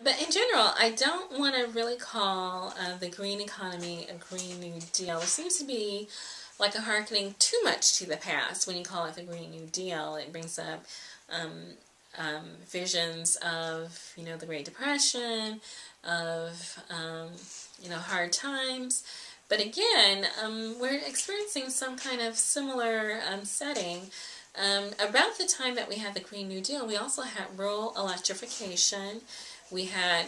But in general, I don't want to really call the green economy a Green New Deal. It seems to be like a hearkening too much to the past when you call it the Green New Deal. It brings up visions of, the Great Depression, of, hard times. But again, we're experiencing some kind of similar setting. About the time that we had the Green New Deal, we also had rural electrification. We had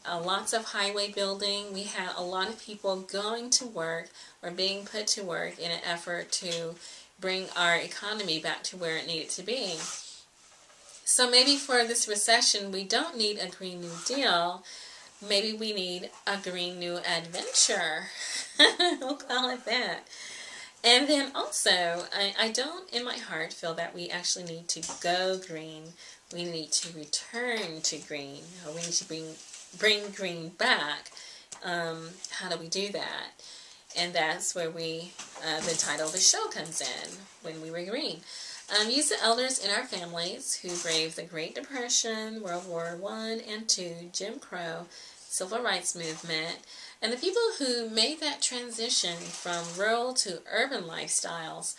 lots of highway building. We had a lot of people going to work or being put to work in an effort to bring our economy back to where it needed to be. So maybe for this recession, we don't need a Green New Deal. Maybe we need a Green New Adventure. We'll call it that. And then also, I don't in my heart feel that we actually need to go green. We need to return to green, or we need to bring green back. How do we do that? And that's where the title of the show comes in, When We Were Green. Use the elders in our families who braved the Great Depression, World War I and II, Jim Crow, Civil Rights Movement, and the people who made that transition from rural to urban lifestyles.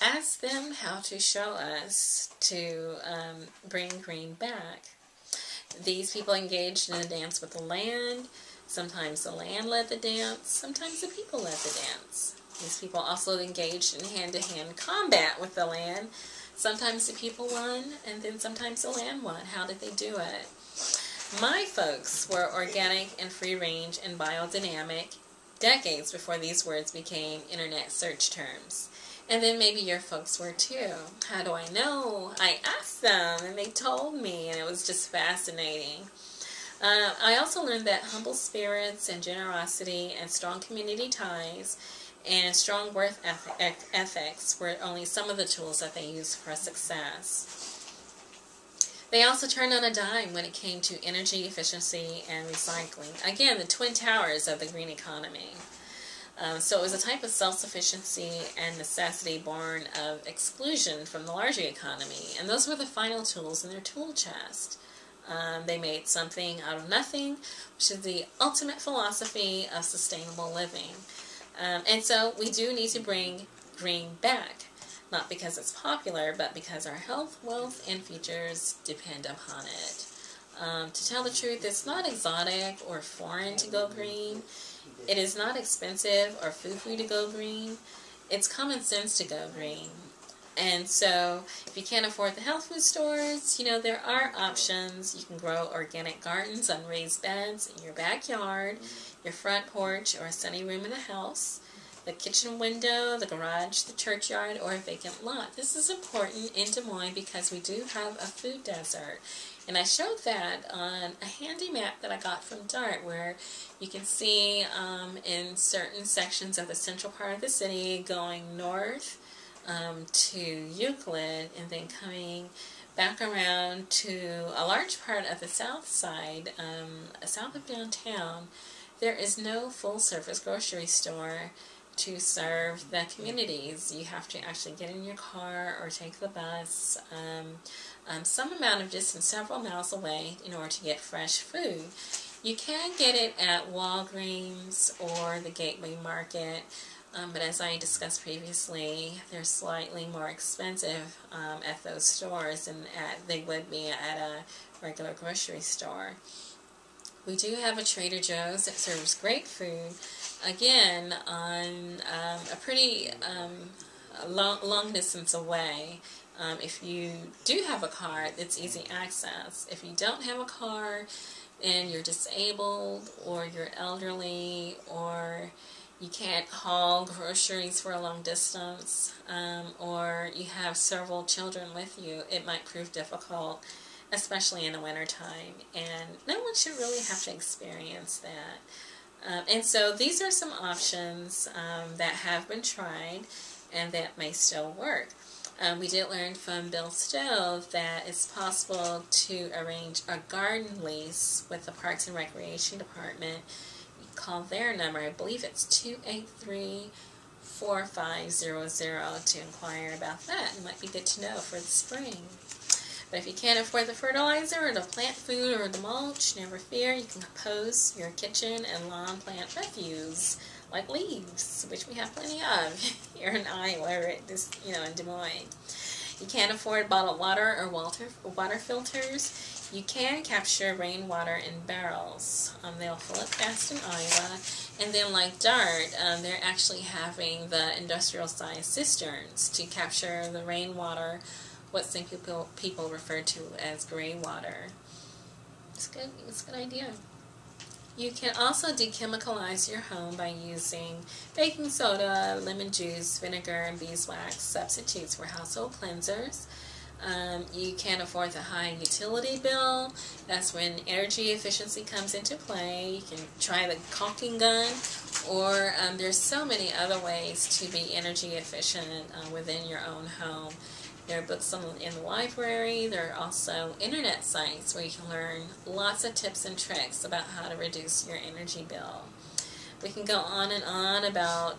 Ask them how to show us to bring green back. These people engaged in a dance with the land. Sometimes the land led the dance. Sometimes the people led the dance. These people also engaged in hand-to-hand combat with the land. Sometimes the people won, and then sometimes the land won. How did they do it? My folks were organic and free-range and biodynamic decades before these words became internet search terms. And then maybe your folks were too. How do I know? I asked them, and they told me, and it was just fascinating. I also learned that humble spirits and generosity and strong community ties and strong work ethics were only some of the tools that they used for success. They also turned on a dime when it came to energy efficiency and recycling. Again, the twin towers of the green economy. So it was a type of self-sufficiency and necessity born of exclusion from the larger economy. And those were the final tools in their tool chest. They made something out of nothing, which is the ultimate philosophy of sustainable living. And so we do need to bring green back, not because it's popular, but because our health, wealth, and futures depend upon it. To tell the truth, it's not exotic or foreign to go green. It is not expensive or foo-foo to go green. It's common sense to go green. And so if you can't afford the health food stores, there are options. You can grow organic gardens on raised beds in your backyard, your front porch, or a sunny room in a house, the kitchen window, the garage, the churchyard, or a vacant lot. This is important in Des Moines because we do have a food desert. And I showed that on a handy map that I got from DART, where you can see in certain sections of the central part of the city going north to Euclid, and then coming back around to a large part of the south side, south of downtown. There is no full-service grocery store to serve the communities. You have to actually get in your car or take the bus some amount of distance, several miles away, in order to get fresh food. You can get it at Walgreens or the Gateway Market, but as I discussed previously, they're slightly more expensive at those stores than they would be at a regular grocery store. We do have a Trader Joe's that serves great food, again, on a pretty long distance away. If you do have a car, it's easy access. If you don't have a car and you're disabled or you're elderly or you can't haul groceries for a long distance, or you have several children with you, it might prove difficult, especially in the wintertime. And no one should really have to experience that. And so these are some options that have been tried and that may still work. We did learn from Bill Stowe that it's possible to arrange a garden lease with the Parks and Recreation Department. You call their number, I believe it's 283-4500 to inquire about that. It might be good to know for the spring. But if you can't afford the fertilizer or the plant food or the mulch, never fear, you can compose your kitchen and lawn plant refuse, like leaves, which we have plenty of here in Iowa, or in Des Moines. You can't afford bottled water or water filters. You can capture rainwater in barrels. They'll fill up fast in Iowa. And then like DART, they're actually having the industrial-sized cisterns to capture the rainwater, what some people refer to as gray water. It's good. It's a good idea. You can also dechemicalize your home by using baking soda, lemon juice, vinegar, and beeswax substitutes for household cleansers. You can't afford the high utility bill. That's when energy efficiency comes into play. You can try the caulking gun, or there's so many other ways to be energy efficient within your own home. There are books in the library. There are also internet sites where you can learn lots of tips and tricks about how to reduce your energy bill. We can go on and on about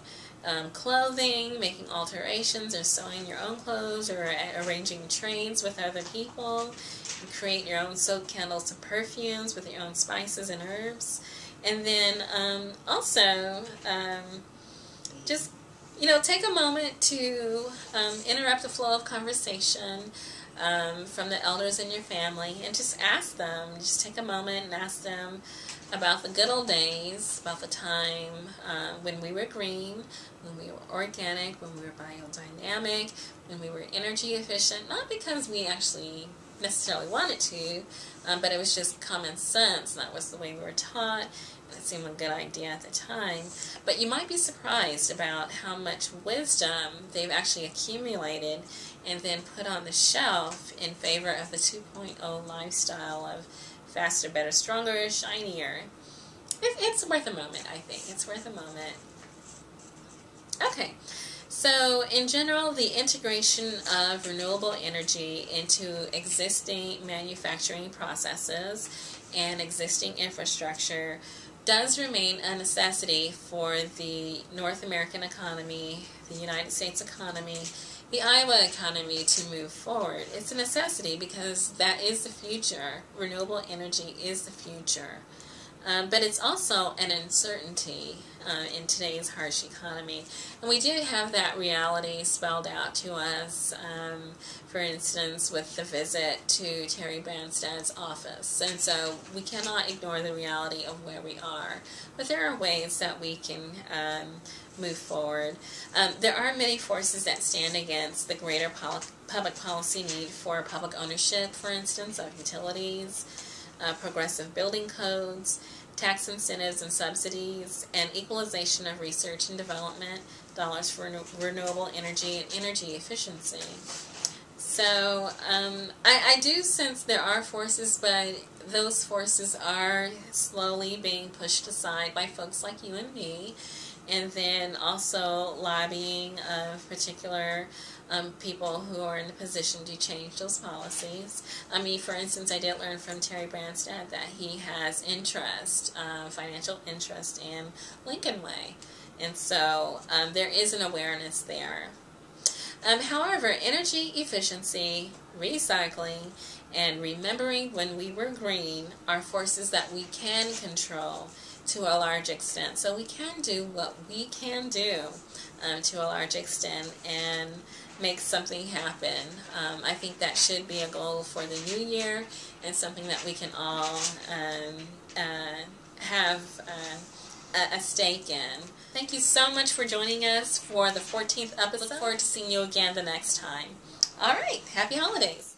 clothing, making alterations or sewing your own clothes, or arranging trains with other people. You create your own soap candles and perfumes with your own spices and herbs. And then also just take a moment to interrupt the flow of conversation from the elders in your family, and just ask them. Just take a moment and ask them about the good old days, about the time when we were green, when we were organic, when we were biodynamic, when we were energy efficient, not because we actually necessarily wanted to, but it was just common sense. That was the way we were taught, and it seemed a good idea at the time. But you might be surprised about how much wisdom they've actually accumulated and then put on the shelf in favor of the 2.0 lifestyle of faster, better, stronger, shinier. It's worth a moment, I think. It's worth a moment. Okay, so in general, the integration of renewable energy into existing manufacturing processes and existing infrastructure does remain a necessity for the North American economy, the United States economy, the Iowa economy to move forward. It's a necessity because that is the future. Renewable energy is the future. But it's also an uncertainty in today's harsh economy. And we do have that reality spelled out to us, for instance, with the visit to Terry Branstad's office. And so we cannot ignore the reality of where we are. But there are ways that we can move forward. There are many forces that stand against the greater public policy need for public ownership, for instance, of utilities, progressive building codes, tax incentives and subsidies, and equalization of research and development dollars for renewable energy and energy efficiency. So I do sense there are forces, but those forces are slowly being pushed aside by folks like you and me, and then also lobbying of particular people who are in a position to change those policies. I mean, for instance, I did learn from Terry Branstad that he has interest, financial interest in Lincoln Way. And so there is an awareness there. However, energy efficiency, recycling, and remembering when we were green are forces that we can control to a large extent. So we can do what we can do to a large extent and make something happen. I think that should be a goal for the new year, and something that we can all have a stake in. Thank you so much for joining us for the 14th episode. Look forward to seeing you again the next time. All right, happy holidays.